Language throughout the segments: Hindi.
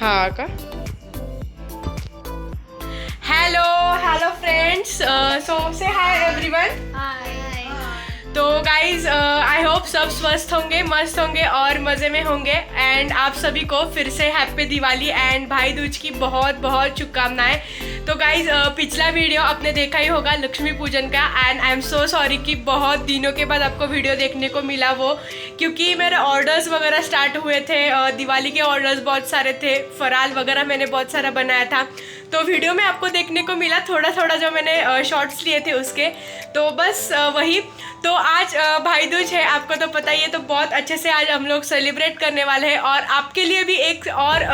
हाँ का हेलो हेलो फ्रेंड्स, सो से हाय एवरीवन। तो गाइज आई होप सब स्वस्थ होंगे, मस्त होंगे और मज़े में होंगे। एंड आप सभी को फिर से हैप्पी दिवाली एंड भाई दूज की बहुत बहुत शुभकामनाएं। तो गाइज पिछला वीडियो आपने देखा ही होगा लक्ष्मी पूजन का, and I am so sorry कि बहुत दिनों के बाद आपको वीडियो देखने को मिला वो, क्योंकि मेरे ऑर्डर्स वगैरह स्टार्ट हुए थे। दिवाली के ऑर्डर्स बहुत सारे थे, फराल वगैरह मैंने बहुत सारा बनाया था, तो वीडियो में आपको देखने को मिला थोड़ा थोड़ा जो मैंने शॉर्ट्स लिए थे उसके। तो बस वही। तो आज भाई दूज है, आपको तो पता ही है, तो बहुत अच्छे से आज हम लोग सेलिब्रेट करने वाले हैं। और आपके लिए भी एक और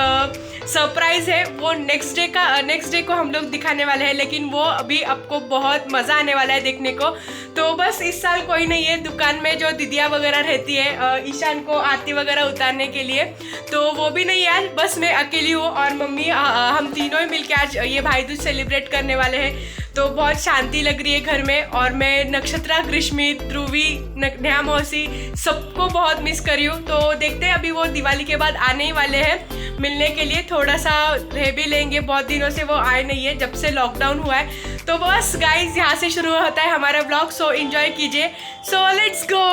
सरप्राइज़ है, वो नेक्स्ट डे को हम लोग दिखाने वाले हैं, लेकिन वो अभी आपको बहुत मज़ा आने वाला है देखने को। तो बस इस साल कोई नहीं है दुकान में, जो दीदियाँ वगैरह रहती है ईशान को आरती वगैरह उतारने के लिए, तो वो भी नहीं है आज, बस मैं अकेली हूँ और मम्मी, हम तीनों ही मिलके आज ये भाई दूज सेलिब्रेट करने वाले हैं। तो बहुत शांति लग रही है घर में, और मैं नक्षत्रा, ग्रीष्मित, ध्रुवी, नेहा मौसी सबको बहुत मिस करी हूँ। तो देखते हैं, अभी वो दिवाली के बाद आने ही वाले हैं मिलने के लिए, थोड़ा सा रह भी लेंगे, बहुत दिनों से वो आए नहीं है जब से लॉकडाउन हुआ है। तो बस गाइज यहाँ से शुरू होता है हमारा ब्लॉग, सो एंजॉय कीजिए। So let's go.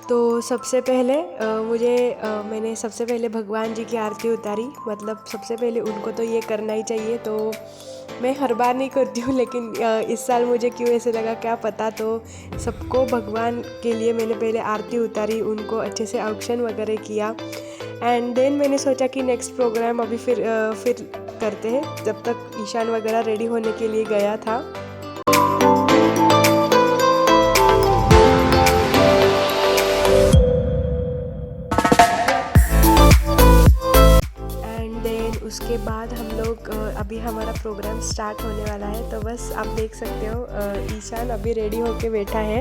तो सबसे पहले मैंने सबसे पहले भगवान जी की आरती उतारी, मतलब सबसे पहले उनको तो ये करना ही चाहिए। तो मैं हर बार नहीं करती हूँ, लेकिन इस साल मुझे क्यों ऐसे लगा क्या पता। तो सबको भगवान के लिए मैंने पहले आरती उतारी, उनको अच्छे से औक्षण वगैरह किया, एंड देन मैंने सोचा कि नेक्स्ट प्रोग्राम अभी फिर करते हैं, जब तक ईशान वगैरह रेडी होने के लिए गया था। उसके बाद हम लोग अभी हमारा प्रोग्राम स्टार्ट होने वाला है। तो बस आप देख सकते हो ईशान अभी रेडी होके बैठा है।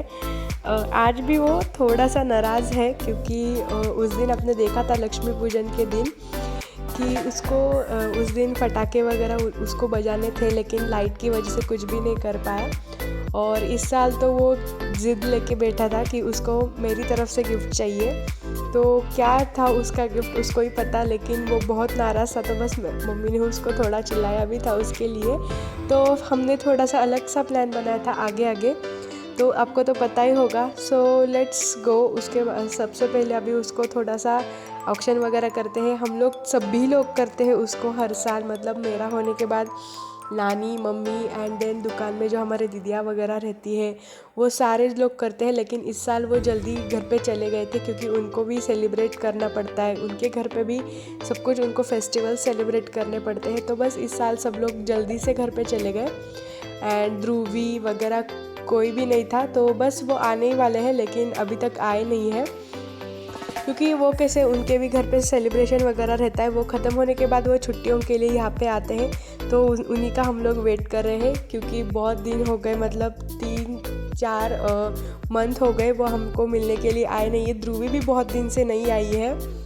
आज भी वो थोड़ा सा नाराज़ है, क्योंकि उस दिन आपने देखा था लक्ष्मी पूजन के दिन कि उसको उस दिन पटाखे वगैरह उसको बजाने थे, लेकिन लाइट की वजह से कुछ भी नहीं कर पाया। और इस साल तो वो ज़िद लेके बैठा था कि उसको मेरी तरफ से गिफ्ट चाहिए। तो क्या था उसका गिफ्ट उसको ही पता, लेकिन वो बहुत नाराज़ था। तो बस मम्मी ने उसको थोड़ा चिल्लाया भी था उसके लिए। तो हमने थोड़ा सा अलग सा प्लान बनाया था आगे, तो आपको तो पता ही होगा। So let's go. उसके सबसे पहले अभी उसको थोड़ा सा ऑक्शन वगैरह करते हैं। हम लोग सभी लोग करते हैं उसको हर साल, मतलब मेरा होने के बाद नानी, मम्मी एंड देन दुकान में जो हमारे दीदियाँ वगैरह रहती है वो सारे लोग करते हैं। लेकिन इस साल वो जल्दी घर पे चले गए थे, क्योंकि उनको भी सेलिब्रेट करना पड़ता है, उनके घर पे भी सब कुछ उनको फेस्टिवल सेलिब्रेट करने पड़ते हैं। तो बस इस साल सब लोग जल्दी से घर पे चले गए, एंड ध्रुवी वगैरह कोई भी नहीं था। तो बस वो आने ही वाले हैं, लेकिन अभी तक आए नहीं हैं, क्योंकि वो कैसे उनके भी घर पे सेलिब्रेशन वगैरह रहता है। वो ख़त्म होने के बाद वो छुट्टियों के लिए यहाँ पे आते हैं, तो उन्हीं का हम लोग वेट कर रहे हैं, क्योंकि बहुत दिन हो गए, मतलब 3-4 मंथ हो गए वो हमको मिलने के लिए आए नहीं है। ध्रुवी भी बहुत दिन से नहीं आई है।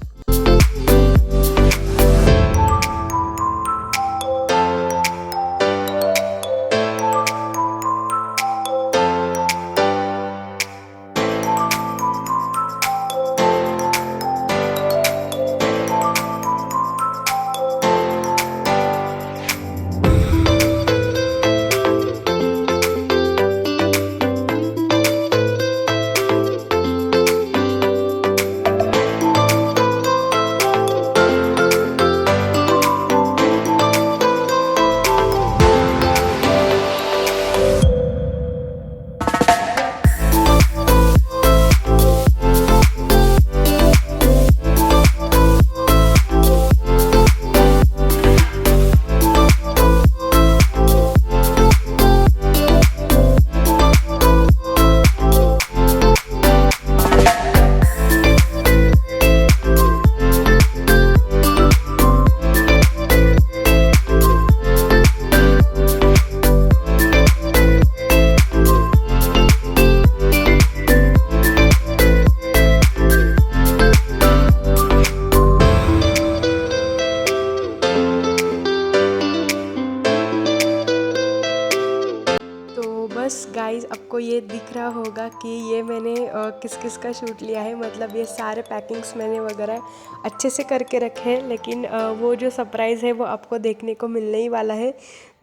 बस गाइस आपको ये दिख रहा होगा कि ये मैंने किस किस का शूट लिया है, मतलब ये सारे पैकिंग्स मैंने वगैरह अच्छे से करके रखे हैं, लेकिन वो जो सरप्राइज़ है वो आपको देखने को मिलने ही वाला है।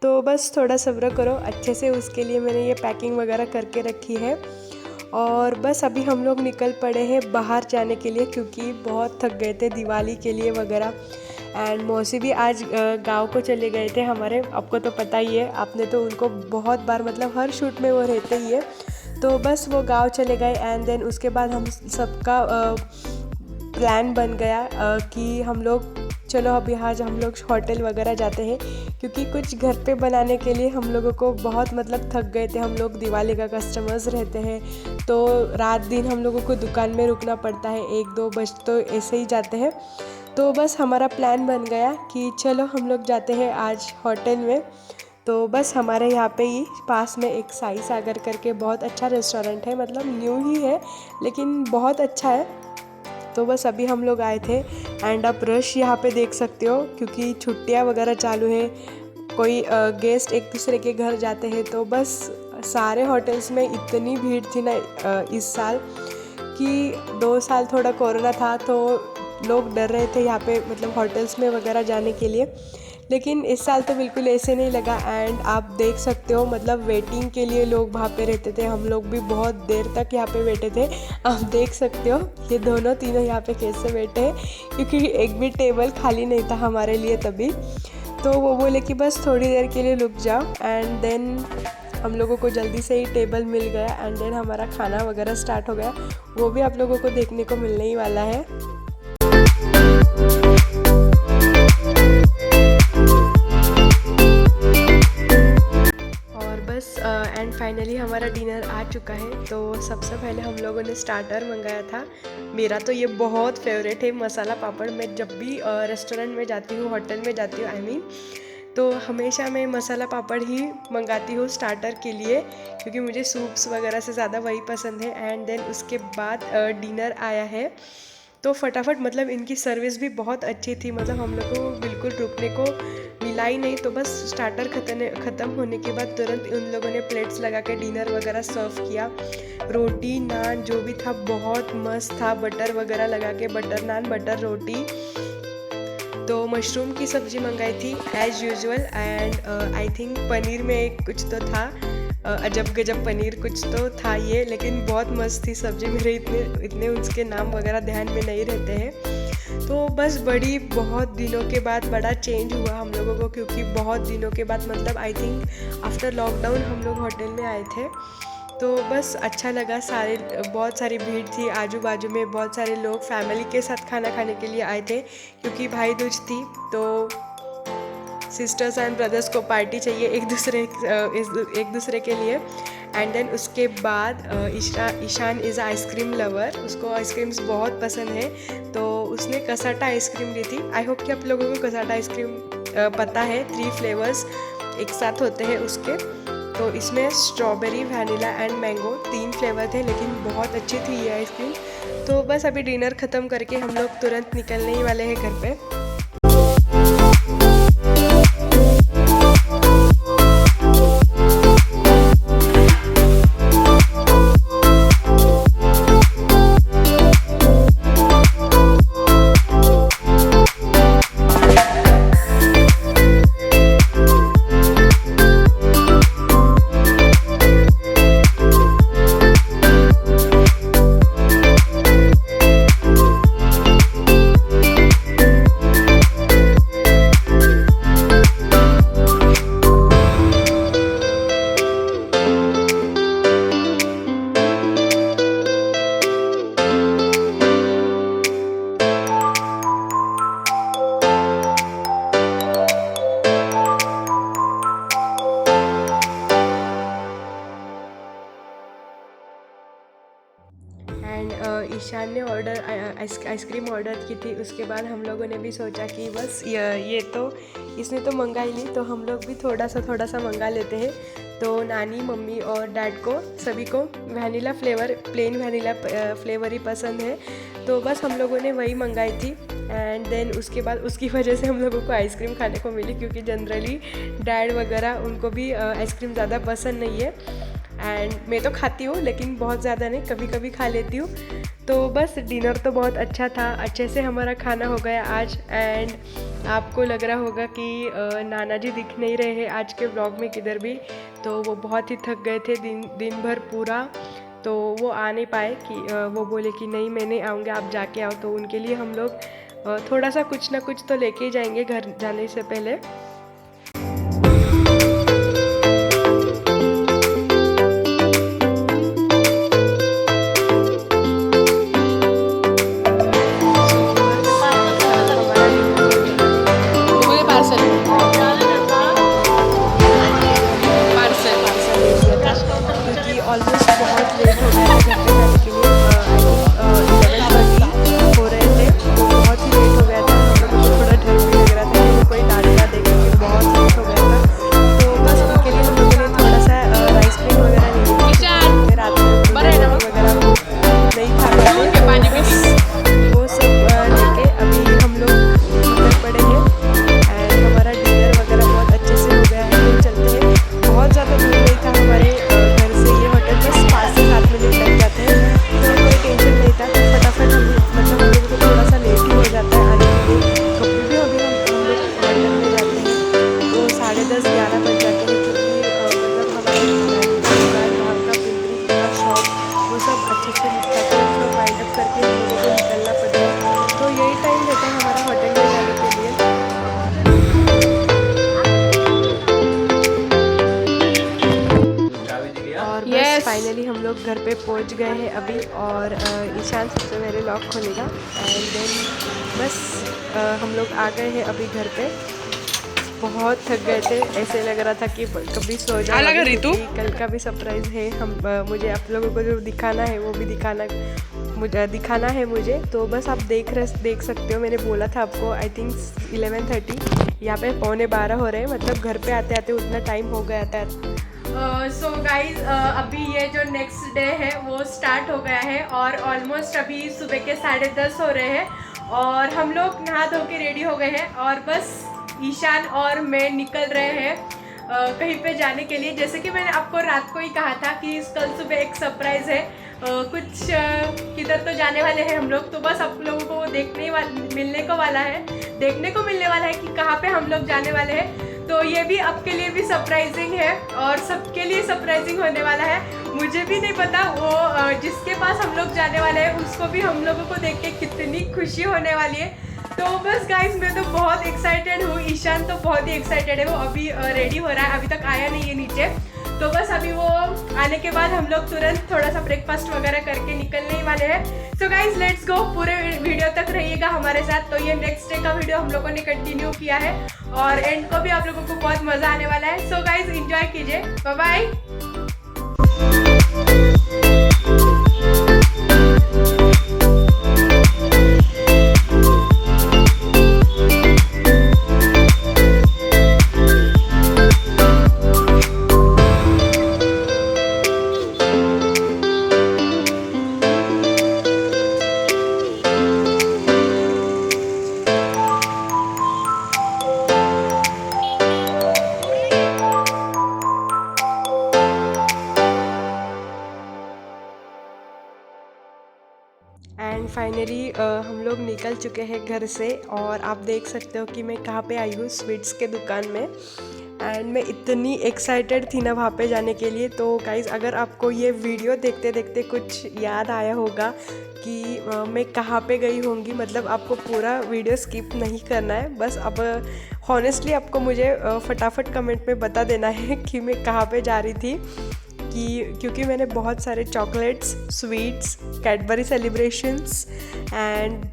तो बस थोड़ा सब्र करो अच्छे से, उसके लिए मैंने ये पैकिंग वगैरह करके रखी है। और बस अभी हम लोग निकल पड़े हैं बाहर जाने के लिए, क्योंकि बहुत थक गए थे दिवाली के लिए वगैरह। एंड मौसी भी आज गांव को चले गए थे हमारे, आपको तो पता ही है, आपने तो उनको बहुत बार, मतलब हर शूट में वो रहते ही है। तो बस वो गांव चले गए एंड देन उसके बाद हम सबका प्लान बन गया कि हम लोग चलो अभी आज हम लोग होटल वगैरह जाते हैं, क्योंकि कुछ घर पे बनाने के लिए हम लोगों को बहुत, मतलब थक गए थे हम लोग, दिवाली का कस्टमर्स रहते हैं तो रात दिन हम लोगों को दुकान में रुकना पड़ता है, 1-2 बज तो ऐसे ही जाते हैं। तो बस हमारा प्लान बन गया कि चलो हम लोग जाते हैं आज होटल में। तो बस हमारे यहाँ पे ही पास में एक साई सागर करके बहुत अच्छा रेस्टोरेंट है, मतलब न्यू ही है लेकिन बहुत अच्छा है। तो बस अभी हम लोग आए थे एंड आप रश यहाँ पे देख सकते हो, क्योंकि छुट्टियाँ वगैरह चालू है, कोई गेस्ट एक दूसरे के घर जाते हैं। तो बस सारे होटल्स में इतनी भीड़ थी ना इस साल, कि 2 साल थोड़ा कोरोना था तो लोग डर रहे थे यहाँ पे, मतलब होटल्स में वगैरह जाने के लिए, लेकिन इस साल तो बिल्कुल ऐसे नहीं लगा। एंड आप देख सकते हो, मतलब वेटिंग के लिए लोग वहाँ पे रहते थे, हम लोग भी बहुत देर तक यहाँ पे बैठे थे। आप देख सकते हो ये दोनों तीनों यहाँ पे कैसे बैठे हैं, क्योंकि एक भी टेबल खाली नहीं था हमारे लिए तभी। तो वो बोले कि बस थोड़ी देर के लिए रुक जाओ एंड देन हम लोगों को जल्दी से ही टेबल मिल गया एंड देन हमारा खाना वगैरह स्टार्ट हो गया, वो भी आप लोगों को देखने को मिलने ही वाला है। एंड फाइनली हमारा डिनर आ चुका है। तो सबसे पहले हम लोगों ने स्टार्टर मंगाया था, मेरा तो ये बहुत फेवरेट है मसाला पापड़। मैं जब भी रेस्टोरेंट में जाती हूँ, होटल में जाती हूँ आई मीन, तो हमेशा मैं मसाला पापड़ ही मंगाती हूँ स्टार्टर के लिए, क्योंकि मुझे सूप्स वगैरह से ज़्यादा वही पसंद है। एंड देन उसके बाद डिनर आया है, तो फटाफट, मतलब इनकी सर्विस भी बहुत अच्छी थी, मतलब हम लोग को बिल्कुल रुकने को मिला ही नहीं। तो बस स्टार्टर ख़त्म होने के बाद तुरंत उन लोगों ने प्लेट्स लगा के डिनर वगैरह सर्व किया। रोटी नान जो भी था बहुत मस्त था, बटर वगैरह लगा के, बटर नान बटर रोटी। तो मशरूम की सब्ज़ी मंगाई थी as usual and I think paneer में कुछ तो था, अजब गजब पनीर कुछ तो था ये, लेकिन बहुत मस्त थी सब्ज़ी। मेरे इतने उसके नाम वगैरह ध्यान में नहीं रहते हैं। तो बस बहुत दिनों के बाद बड़ा चेंज हुआ हम लोगों को, क्योंकि बहुत दिनों के बाद, मतलब आई थिंक आफ्टर लॉकडाउन हम लोग होटल में आए थे। तो बस अच्छा लगा, बहुत सारी भीड़ थी, आजू बाजू में बहुत सारे लोग फैमिली के साथ खाना खाने के लिए आए थे, क्योंकि भाई दूज थी। तो सिस्टर्स एंड ब्रदर्स को पार्टी चाहिए एक दूसरे के लिए। एंड देन उसके बाद ईशान इज़ आइसक्रीम लवर, उसको आइसक्रीम्स बहुत पसंद है, तो उसने कसाटा आइसक्रीम ली थी। आई होप कि आप लोगों को कसाटा आइसक्रीम पता है, 3 फ्लेवर्स एक साथ होते हैं उसके। तो इसमें strawberry, vanilla and mango 3 flavour थे, लेकिन बहुत अच्छी थी ये आइसक्रीम। तो बस अभी डिनर ख़त्म करके हम लोग तुरंत निकलने ही वाले हैं घर पे। एंड ईशान ने आइसक्रीम ऑर्डर की थी। उसके बाद हम लोगों ने भी सोचा कि बस ये तो इसने तो मंगा ही ली, तो हम लोग भी थोड़ा सा मंगा लेते हैं। तो नानी, मम्मी और डैड को सभी को vanilla flavour, plain vanilla flavour ही पसंद है, तो बस हम लोगों ने वही मंगाई थी। एंड देन उसके बाद उसकी वजह से हम लोगों को आइसक्रीम खाने को मिली, क्योंकि जनरली डैड वगैरह उनको भी आइसक्रीम ज़्यादा पसंद नहीं है। एंड मैं तो खाती हूँ लेकिन बहुत ज़्यादा नहीं, कभी कभी खा लेती हूँ। तो बस डिनर तो बहुत अच्छा था, अच्छे से हमारा खाना हो गया आज। एंड आपको लग रहा होगा कि नाना जी दिख नहीं रहे हैं आज के व्लॉग में किधर भी, तो वो बहुत ही थक गए थे दिन भर पूरा, तो वो आ नहीं पाए कि वो बोले कि नहीं मैं नहीं आऊँगा, आप जाके आओ। तो उनके लिए हम लोग थोड़ा सा कुछ ना कुछ तो लेके ही जाएंगे घर जाने से पहले। ऑलमोस्ट बहुत लेट हो गया था घर पे जाने के लिए, आई थिंक 11:30 हो रहे थे, तो बहुत ही लेट हो गया था। हम लोगों को थोड़ा डर भी लग रहा था कि कोई डांटेगा देख के, बहुत लेट हो गया था। तो बस उनके लिए हम लोगों ने थोड़ा सा राइस क्रीम वगैरह ले ली, रात में वगैरह नहीं खा रहे थे, वो सब लेके अभी हम लोग निकल पड़े हैं। एंड हमारा डिनर वगैरह बहुत अच्छे से हो गया है, तो चलते हैं। बहुत ज़्यादा दूर नहीं था हमारे घर से ये होटल, बस 5 से 7 मिनट लग जाते हैं, तो कोई टेंशन नहीं था। तो फटाफट हम लोगों को थोड़ा सा लेट ही हो जाता है आने के लिए। कभी भी अभी हम लोग होटल में जाते हैं तो 10:30-11 बज जाते हैं, क्योंकि मतलब हमारा वहाँ का पिंपरी का शॉप वो सब अच्छे से निपटा के उसको वाइंड अप करके हम लोगों को निकलना पड़ता है। तो यही टाइम रहता है हमारा होटल में जाने के लिए। और बस फाइनली हम लोग घर पे पहुंच गए हैं अभी, और ईशान सबसे पहले लॉक खोलेगा। एंड देन बस हम लोग आ गए हैं अभी घर पे। बहुत थक गए थे, ऐसे लग रहा था कि कभी सो जाओ, कल का भी सरप्राइज़ है। मुझे आप लोगों को जो दिखाना है वो भी दिखाना है मुझे। तो बस आप देख सकते हो, मैंने बोला था आपको आई थिंक 11:30, यहाँ पे 11:45 हो रहे हैं, मतलब घर पे आते आते उतना टाइम हो गया था। सो गाइज अभी ये जो नेक्स्ट डे है वो स्टार्ट हो गया है, और ऑलमोस्ट अभी सुबह के 10:30 हो रहे हैं, और हम लोग नहा धो के रेडी हो गए हैं, और बस ईशान और मैं निकल रहे हैं कहीं पे जाने के लिए। जैसे कि मैंने आपको रात को ही कहा था कि कल सुबह एक सरप्राइज़ है, कुछ किधर तो जाने वाले हैं हम लोग। तो बस आप लोगों को वो देखने को मिलने वाला है कि कहाँ पे हम लोग जाने वाले हैं। तो ये भी आपके लिए भी सरप्राइजिंग है, और सबके लिए सरप्राइजिंग होने वाला है। मुझे भी नहीं पता वो जिसके पास हम लोग जाने वाले हैं उसको भी हम लोगों को देख के कितनी खुशी होने वाली है। तो बस गाइस मैं तो बहुत एक्साइटेड हूँ, ईशान तो बहुत ही एक्साइटेड है, वो अभी रेडी हो रहा है, अभी तक आया नहीं है नीचे। तो बस अभी वो आने के बाद हम लोग तुरंत थोड़ा सा ब्रेकफास्ट वगैरह करके निकलने ही वाले हैं। सो गाइज लेट्स गो, पूरे वीडियो तक रहिएगा हमारे साथ। तो ये नेक्स्ट डे का वीडियो हम लोगों ने कंटिन्यू किया है, और एंड को भी आप लोगों को बहुत मज़ा आने वाला है। सो गाइज एंजॉय कीजिए, बाय बाय। एंड फाइनली हम लोग निकल चुके हैं घर से, और आप देख सकते हो कि मैं कहाँ पे आई हूँ, स्वीट्स के दुकान में। एंड मैं इतनी एक्साइटेड थी ना वहाँ पे जाने के लिए। तो गाइज़ अगर आपको ये वीडियो देखते देखते कुछ याद आया होगा कि मैं कहाँ पे गई होंगी, मतलब आपको पूरा वीडियो स्किप नहीं करना है, बस अब हॉनेस्टली आपको मुझे फटाफट कमेंट में बता देना है कि मैं कहाँ पे जा रही थी। क्योंकि मैंने बहुत सारे chocolates, sweets, Cadbury celebrations and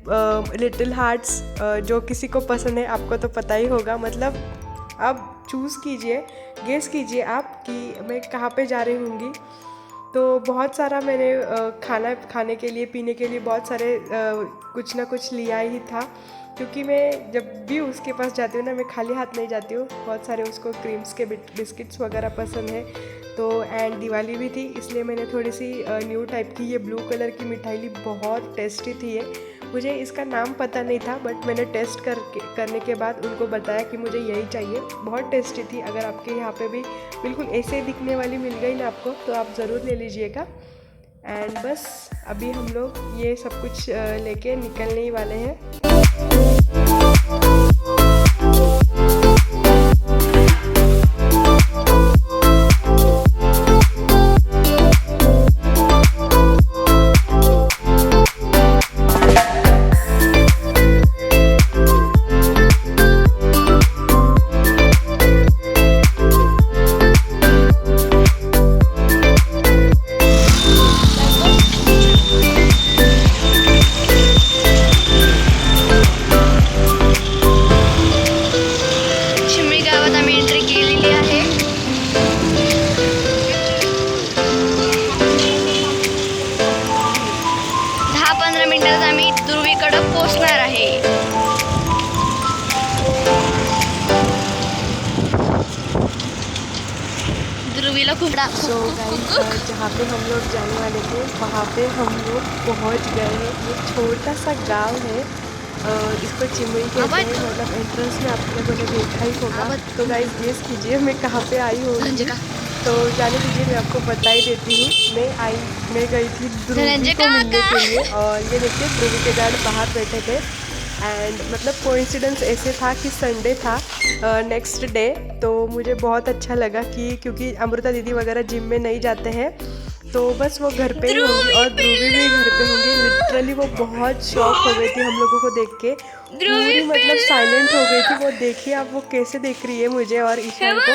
little hearts, जो किसी को पसंद है आपको तो पता ही होगा। मतलब अब चूज़ कीजिए, गेस कीजिए आप कि मैं कहाँ पे जा रही होंगी। तो बहुत सारा मैंने खाने के लिए, पीने के लिए बहुत सारे कुछ ना कुछ लिया ही था, क्योंकि मैं जब भी उसके पास जाती हूँ ना, मैं खाली हाथ नहीं जाती हूँ। बहुत सारे उसको क्रीम्स के बिस्किट्स वगैरह पसंद है। तो एंड दिवाली भी थी, इसलिए मैंने थोड़ी सी न्यू टाइप की ये ब्लू कलर की मिठाई ली, बहुत टेस्टी थी ये, मुझे इसका नाम पता नहीं था, बट मैंने टेस्ट करने के बाद उनको बताया कि मुझे यही चाहिए। बहुत टेस्टी थी। अगर आपके यहाँ पे भी बिल्कुल ऐसे दिखने वाली मिल गई ना आपको, तो आप ज़रूर ले लीजिएगा। एंड बस अभी हम लोग ये सब कुछ लेके निकलने ही वाले हैं। पोहोचणार आहे। ध्रुवीला खूप सो गाइस जहाँ पे हम लोग जाने वाले थे वहाँ पे हम लोग पहुँच गए हैं। ये छोटा सा गांव है, इसको चिमड़ी कहते हैं। मतलब एंट्रेंस में आप लोगों ने देखा ही होगा। तो गाइस गेस कीजिए मैं कहाँ पे आई हूँ। तो जाने दीजिए, मैं आपको बता ही देती हूँ। मैं गई थी ध्रुवी को मिलने के लिए, और ये देखिए ध्रुवी के डैड बाहर बैठे थे। एंड मतलब कोइंसिडेंस ऐसे था कि संडे था नेक्स्ट डे, तो मुझे बहुत अच्छा लगा कि क्योंकि अमृता दीदी वगैरह जिम में नहीं जाते हैं, तो बस वो घर पे ही होंगी और ध्रुवी भी घर पे होंगे। लिटरली वो बहुत शॉक हो गई थी हम लोगों को देख के, पूरी मतलब साइलेंट हो गई थी। वो देखिए आप, वो कैसे देख रही है मुझे और ईशान को।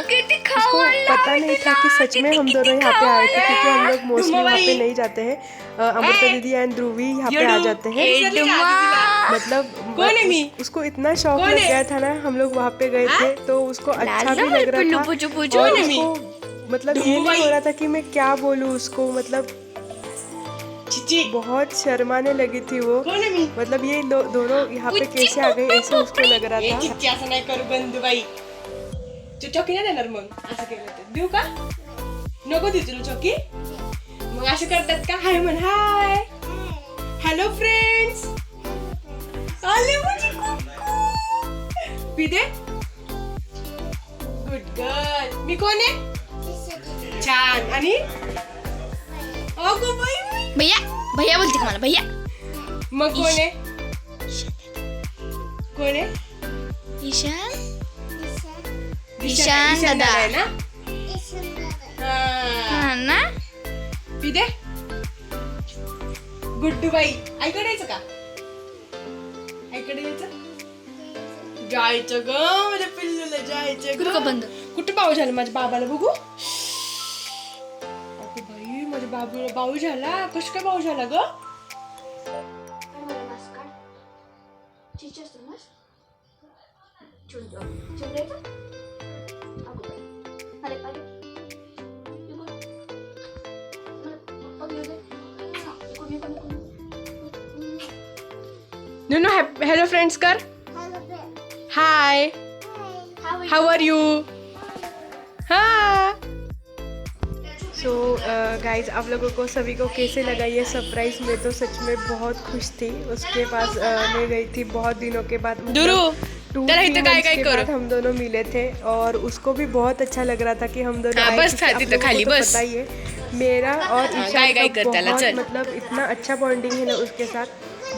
उसको पता नहीं था कि सच में हम दोनों यहाँ पे आए थे, क्योंकि हम लोग मोस्टली वहाँ पे नहीं जाते हैं। अमृता दीदी एंड ध्रुवी यहाँ पे आ जाते हैं। मतलब उसको इतना शौक लग गया था ना, हम लोग वहाँ पे गए थे तो उसको अच्छा भी लग रहा था। और उसको मतलब ये नहीं हो रहा था कि मैं क्या बोलूँ उसको, मतलब बहुत शर्माने लगी थी वो। मतलब ये दोनों यहाँ पे कैसे आ गए ऐसे उसको लग रहा था। असं नाही करू बंधू बाई, चॉकी नाही देणार मग असं केलं तर देऊ का? नको देऊ तुला चॉकी? मग असं करतात का? हाय म्हण, हाय हॅलो फ्रेंड्स, आले माझी कुकू पिदे, गुड गर्ल। मी कोण आहे? छान। आणि अगो बाई भैया भैया बोलते का मला भैया? मग कोण आहे? कोण आहे? ईशान ईशान दादा आहे ना? हा ना? पिदे गुड्डू बाई, आईकडे यायचं का? आईकडे यायचं? जायचं ग माझ्या पिल्लूला, जायचं ग। बंद कुठं बाऊ झालं माझ्या बाबाला बघू? अगं बाई माझ्या बाबूला बाऊ झाला, कसं काय बाऊ झाला ग? नो हेलो फ्रेंड्स कर, हाय हाउ आर यू? हाँ। सो गाइज आप लोगों को सभी को कैसे लगा ये सरप्राइज? मैं तो सच में बहुत खुश थी। उसके पास मैं गई थी बहुत दिनों के बाद, मतलब 2-3 मंथ्स के बाद हम दोनों मिले थे, और उसको भी बहुत अच्छा लग रहा था कि हम दोनों आए। बस खाती तो खाली बस। पता ही है मेरा और ईशान का बहुत मतलब इतना अच्छा बॉन्डिंग है ना उसके साथ।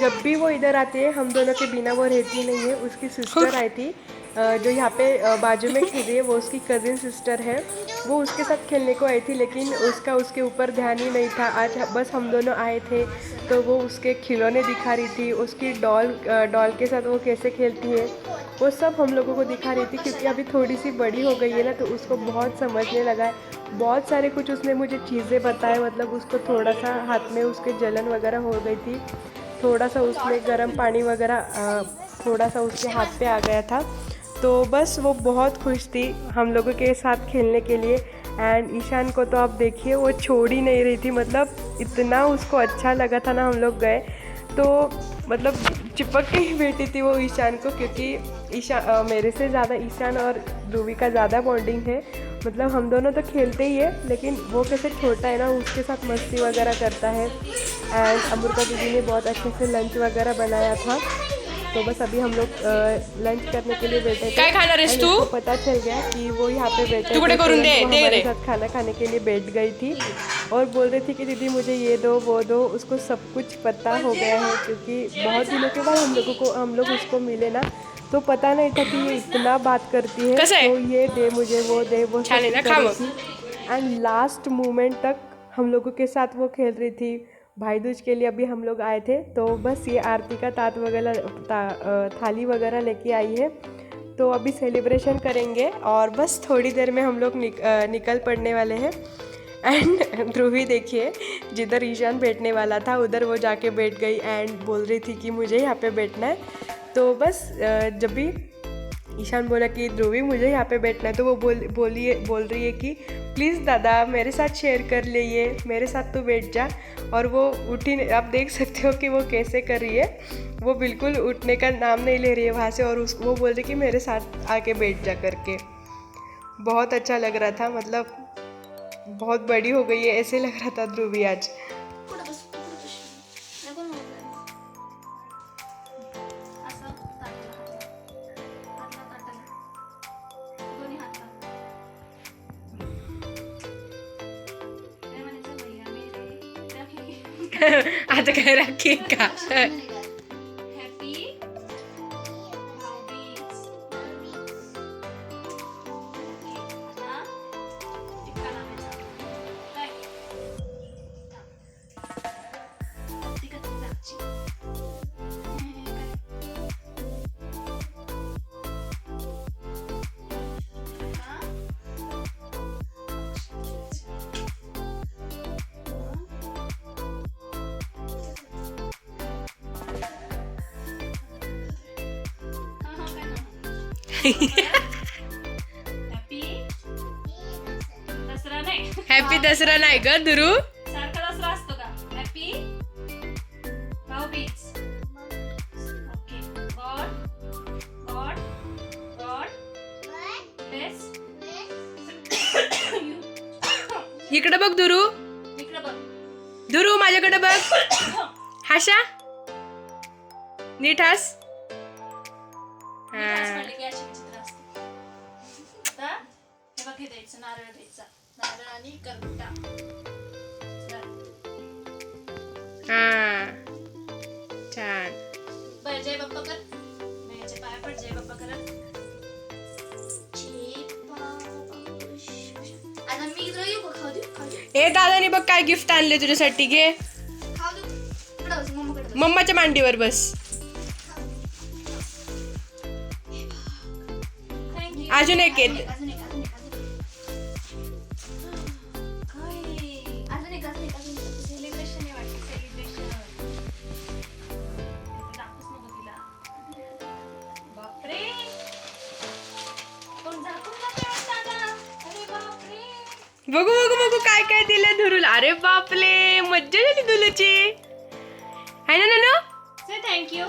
जब भी वो इधर आते हैं हम दोनों के बिना वो रहती नहीं है। उसकी सिस्टर आई थी जो यहाँ पे बाजू में खेल रही है, वो उसकी कज़िन सिस्टर है। वो उसके साथ खेलने को आई थी, लेकिन उसका उसके ऊपर ध्यान ही नहीं था। आज बस हम दोनों आए थे तो वो उसके खिलौने दिखा रही थी, उसकी डॉल के साथ वो कैसे खेलती है वो सब हम लोगों को दिखा रही थी। क्योंकि अभी थोड़ी सी बड़ी हो गई है ना, तो उसको बहुत समझने लगा है। बहुत सारे कुछ उसने मुझे चीज़ें बताए। मतलब उसको थोड़ा सा हाथ में उसके जलन वगैरह हो गई थी, थोड़ा सा उसमें गर्म पानी वगैरह थोड़ा सा उसके हाथ पे आ गया था। तो बस वो बहुत खुश थी हम लोगों के साथ खेलने के लिए। एंड ईशान को तो आप देखिए वो छोड़ ही नहीं रही थी। मतलब इतना उसको अच्छा लगा था ना, हम लोग गए तो मतलब चिपक के ही बैठी थी वो ईशान को। क्योंकि मेरे से ज़्यादा ईशान और ध्रुवी का ज़्यादा बॉन्डिंग है। मतलब हम दोनों तो खेलते ही है, लेकिन वो कैसे छोटा है ना, उसके साथ मस्ती वगैरह करता है। एंड अमृता दीदी ने बहुत अच्छे से लंच वगैरह बनाया था, तो बस अभी हम लोग लंच करने के लिए बैठे थे। काय खाणार आहेस And तू? उसको पता चल गया कि वो यहाँ पे बैठे तुकडे थे, करून तुरंत दे, वो दे हमारे रे। साथ खाना खाने के लिए बैठ गई थी और बोल रही थी कि दीदी मुझे ये दो वो दो। उसको सब कुछ पता हो गया है, क्योंकि बहुत दिनों के बाद हम लोग उसको मिले ना, तो पता नहीं था कि ये इतना बात करती है। कसं आहे? तो ये दे मुझे, वो दे, वो सब छान आहे ना, कर खा रही मग। थी। एंड लास्ट मोमेंट तक हम लोगों के साथ वो खेल रही थी। भाई दूज के लिए अभी हम लोग आए थे, तो बस ये आरती का तात वगैरह थाली वगैरह लेके आई है, तो अभी सेलिब्रेशन करेंगे और बस थोड़ी देर में हम लोग निकल पड़ने वाले हैं। एंड ध्रुवी देखिए, जिधर ईशान बैठने वाला था उधर वो जाके बैठ गई एंड बोल रही थी कि मुझे यहाँ पे बैठना है। तो बस जब भी ईशान बोला कि ध्रुवी मुझे यहाँ पे बैठना है, तो वो बोल रही है कि प्लीज़ दादा मेरे साथ शेयर कर ले, ये मेरे साथ तो बैठ जा। और वो उठी, आप देख सकते हो कि वो कैसे कर रही है, वो बिल्कुल उठने का नाम नहीं ले रही है वहाँ से, और वो बोल रही कि मेरे साथ आके बैठ जा करके। बहुत अच्छा लग रहा था, मतलब बहुत बड़ी हो गई है ऐसे लग रहा था ध्रुवी आज। आता काय राखी का? दसरा नाही, हॅपी दसरा नाही ग दुरू. सारखा दसरा असतो का? Happy Bhaubeej. Okay. God bless you. इकडे बघ दुरू, इकडे बघ. दुरू माझ्याकडे बघ. हाशा नीट हास. आज म्हणले की अशी विचित्र असते. आता हे बघ, हे द्यायचं, नारळ द्यायचा, नारळ आणि करवटा. हा छान. जय बाप्पा कर. जय पाया पड, जय बाप्पा करत. आता मी तुला येऊ का? खाऊ देऊ. ए दादाने बघ काय गिफ्ट आणले तुझ्यासाठी, घे. खाऊ देऊ. इकडं बस, मम्माकडे बस. मम्माच्या मांडीवर बस. Thank you. अजून एक येत. अजून एक. सेलिब्रेशन आहे वाटतं. सेलिब्रेशन दाखवूच नको तिला. बापरे, कोण झाकून जाते वाटतं आता. अरे बापरे. बघू काय काय दिलं धुरूला. अरे बापले, मज्जा झाली दुलूची आहे ना नानू. Say thank you.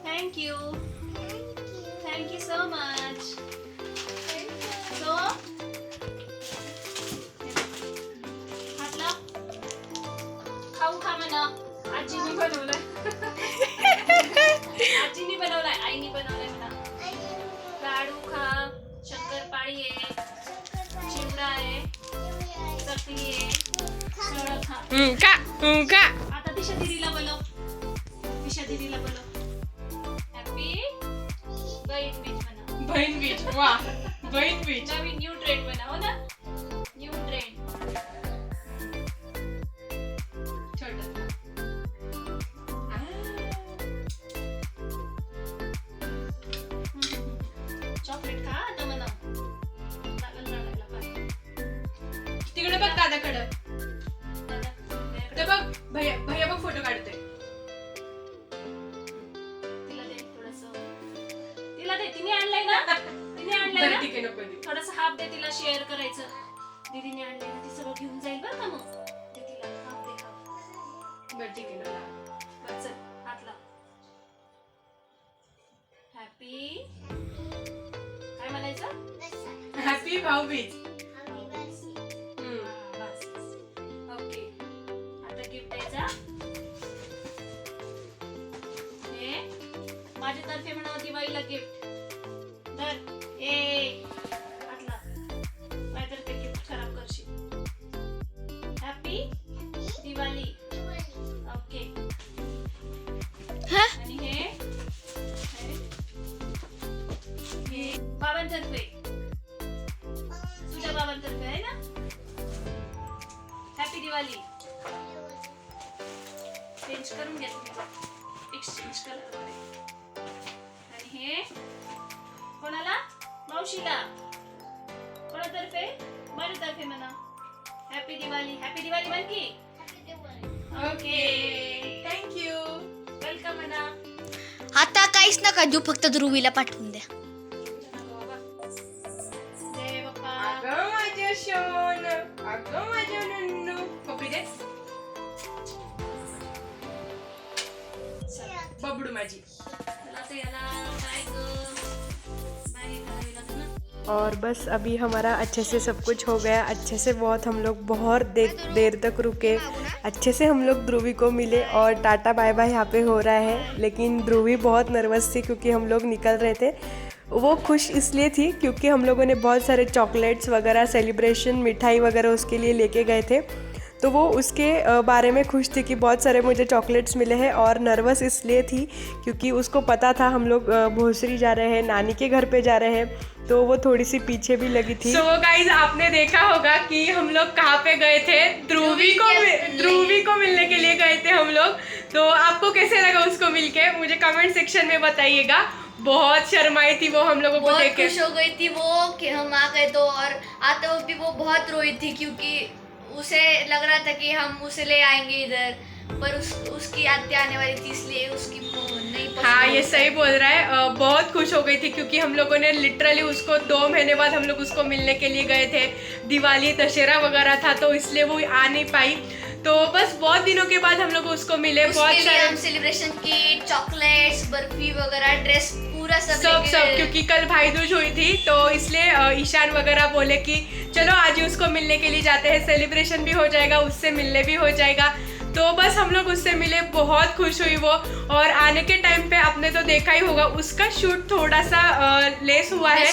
Thank you. Thank you so much. So, हात लाव. खाऊ खा म्हणा. आजीने बनवलंय. आजीने बनवलाय, आईने बनवलंय म्हणा. लाडू खा, शंकरपाळी आहे, चिवडा आहे, चकली आहे, सगळं खा. का आता दिशा दिदीला बोलव. हॅपी बहीण बीज म्हणा. बहीण बीच. वा, बहीण बीच. नवीन न्यू ट्रेंड म्हणा. हो ना, न्यू ट्रेंड. चॉकलेट खा आता म्हणा. रडायला पाहिजे. तिकडे बघ दादाकडं. दादा, ते बघ भैया बघ फोटो काढतोय. तिला दे थोडंसं. तिला दे. तिने आणलंय ना. बरं ठीक आहे, नको दे. थोडंसं हाफ दे तिला, शेअर करायचं. दीदीने आणलंय ना, ती सगळं घेऊन जाईल बरं का. मग दे तिला हाफ दे. हाफ. बरं ठीक आहे ना. बरं, चल हात लाव. हॅपी काय म्हणायचं? Happy happy Bhaubeej. बस. ओके, आता गिफ्ट द्यायचा. हे माझ्यातर्फे म्हणा दिवाळीला गिफ्ट. धर. माझ्यातर्फे गिफ्ट खराब करशील. हॅपी दिवाळी. ओके. आणि हे बाबांतर्फे, तुझ्या बाबांतर्फे आहे ना. हॅपी दिवाळी. चेंज करून घ्या तुम्ही, एक्सचेंज कलर मध्ये. आणि हे कोणाला? मावशीला. कोणातर्फे? माझ्यातर्फे म्हणा. हॅपी दिवाळी. हॅपी दिवाळी म्हण की. Okay, thank you. वेलकम म्हणा. आता काहीच नका देऊ, फक्त ध्रुवीला पाठवून द्या. जय बाप्पा. अगं माझ्या शोन, अगं माझ्या नन्नू. पप्पी दे. बबडू माझी. चला आता याला काय गं? बाहेर घालावी लागेल ना. और बस अभी हमारा अच्छे से सब कुछ हो गया, अच्छे से बहुत हम लोग बहुत देर तक रुके, अच्छे से हम लोग ध्रुवी को मिले और टाटा बाय बाय यहाँ पे हो रहा है. लेकिन ध्रुवी बहुत नर्वस थी क्योंकि हम लोग निकल रहे थे. वो खुश इसलिए थी क्योंकि हम लोगों ने बहुत सारे चॉकलेट्स वगैरह सेलिब्रेशन मिठाई वगैरह उसके लिए लेके गए थे, तो वो उसके बारे में खुश थी कि बहुत सारे मुझे चॉकलेट्स मिले हैं. और नर्वस इसलिए थी क्योंकि उसको पता था हम लोग भोसरी जा रहे हैं, नानी के घर पे जा रहे हैं, तो वो थोड़ी सी पीछे भी लगी थी. सो गाइज आपने देखा होगा कि हम लोग कहाँ पे गए थे. ध्रुवी को मिलने के लिए गए थे हम लोग. तो आपको कैसे लगा उसको मिलके, मुझे कमेंट सेक्शन में बताइएगा. बहुत शर्माई थी वो हम लोगों को बहुत देख के. खुश हो गई थी वो कि हम आ गए, तो और आते हुए भी वो बहुत रोई थी क्योंकि उसे लग रहा था कि हम उसे ले आएंगे इधर, पर उसकी आत्या आने वाली थी इसलिए उसकी नहीं पसंद. हाँ ये सही बोल रहा है. बहुत खुश हो गई थी क्योंकि हम लोगों ने लिटरली उसको 2 महीने बाद हम लोग उसको मिलने के लिए गए थे. दिवाली दशहरा वगैरह था तो इसलिए वो आ नहीं पाई. तो बस बहुत दिनों के बाद हम लोग उसको मिले. बहुत उसके लिए सारे हम सेलिब्रेशन की चॉकलेट्स, बर्फी वगैरह, ड्रेस पूरा सब क्योंकि कल भाई दूज हुई थी तो इसलिए ईशान वगैरह बोले कि चलो आज ही उसको मिलने के लिए जाते हैं, सेलिब्रेशन भी हो जाएगा, उससे मिलने भी हो जाएगा. तो बस हम लोग उससे मिले. बहुत खुश हुई वो. और आने के टाइम पे आपने तो देखा ही होगा उसका शूट थोड़ा सा लेस हुआ है,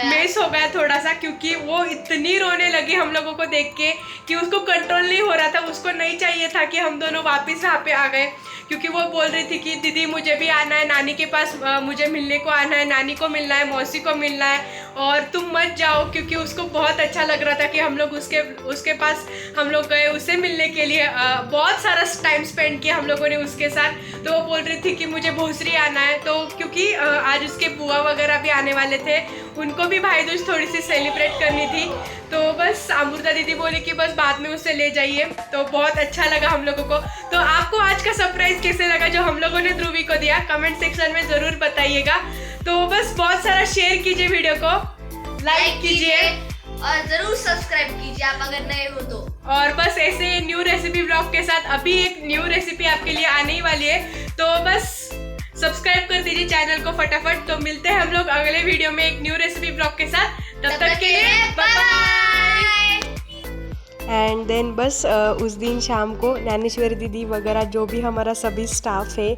मिस हो गया थोड़ा सा, क्योंकि वो इतनी रोने लगी हम लोगों को देख के कि उसको कंट्रोल नहीं हो रहा था. उसको नहीं चाहिए था कि हम दोनों वापस वहाँ पे आ गए, क्योंकि वो बोल रही थी कि दीदी मुझे भी आना है, नानी के पास मुझे मिलने को आना है, नानी को मिलना है, मौसी को मिलना है, और तुम मत जाओ. क्योंकि उसको बहुत अच्छा लग रहा था कि हम लोग उसके पास हम लोग गए उससे मिलने के लिए. बहुत सारा टाइम स्पेंड किया हम लोगों ने उसके साथ. तो वो बोल रही थी कि मुझे भोसरी आना है. तो क्योंकि आज उसके बुआ वगैरह भी आने वाले थे, उनको भी भाई दूज थोड़ी सी सेलिब्रेट करनी थी. तो बस अमृता दीदी बोली कि बस बाद में उससे ले जाइए. तो बहुत अच्छा लगा हम लोगों को. तो आपको आज का सरप्राइज कैसे लगा जो हम लोगों ने ध्रुवी को दिया, कमेंट सेक्शन में ज़रूर बताइएगा. तो बस बहुत सारा शेयर कीजिए, वीडियो को लाइक कीजिए और जरूर सब्सक्राइब कीजिए आप अगर नए हो तो. और बस ऐसे न्यू रेसिपी ब्लॉग के साथ अभी एक न्यू रेसिपी आपके लिए आने ही वाली है. तो बस सब्सक्राइब कर दीजिए चैनल को फटाफट. तो मिलते हैं हम लोग अगले वीडियो में एक न्यू रेसिपी ब्लॉग के साथ. तब तक के लिए बाय बाय. एंड देन बस उस दिन शाम को ज्ञानेश्वरी दीदी वगैरह जो भी हमारा सभी स्टाफ है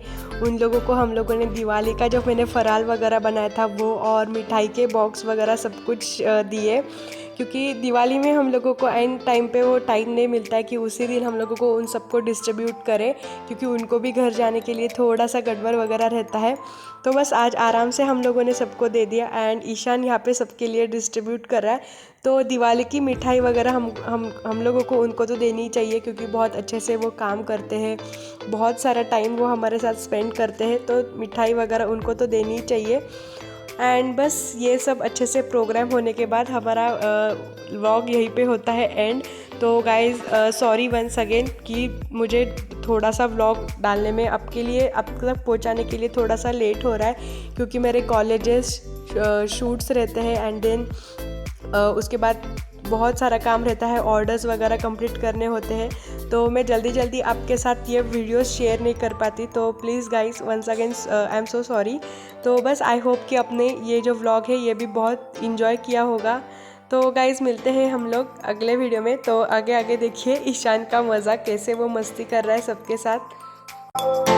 उन लोगों को हम लोगों ने दिवाली का जो मैंने फराल वगैरह बनाया था वो और मिठाई के बॉक्स वगैरह सब कुछ दिए. क्योंकि दिवाली में हम लोगों को एंड टाइम पे वो टाइम नहीं मिलता है कि उसी दिन हम लोगों को उन सबको डिस्ट्रीब्यूट करें, क्योंकि उनको भी घर जाने के लिए थोड़ा सा गड़बड़ वगैरह रहता है. तो बस आज आराम से हम लोगों ने सबको दे दिया एंड ईशान यहाँ पे सबके लिए डिस्ट्रीब्यूट कर रहा है. तो दिवाली की मिठाई वगैरह हम लोगों को उनको तो देनी ही चाहिए, क्योंकि बहुत अच्छे से वो काम करते हैं, बहुत सारा टाइम वो हमारे साथ स्पेंड करते हैं. तो मिठाई वगैरह उनको तो देनी ही चाहिए. एंड बस ये सब अच्छे से प्रोग्राम होने के बाद हमारा व्लॉग यहीं पे होता है एंड. तो गाइज़ सॉरी वंस अगेन कि मुझे थोड़ा सा व्लॉग डालने में आपके लिए अब तक पहुंचाने के लिए थोड़ा सा लेट हो रहा है, क्योंकि मेरे कॉलेजेस शूट्स रहते हैं एंड देन उसके बाद बहुत सारा काम रहता है, ऑर्डर्स वगैरह कंप्लीट करने होते हैं. तो मैं जल्दी आपके साथ ये वीडियोस शेयर नहीं कर पाती. तो please guys once again I am so sorry. तो बस आई होप कि आपने ये जो व्लॉग है ये भी बहुत इन्जॉय किया होगा. तो गाइज मिलते हैं हम लोग अगले वीडियो में। तो आगे आगे देखिए ईशान का मज़ा, कैसे वो मस्ती कर रहा है सबके साथ।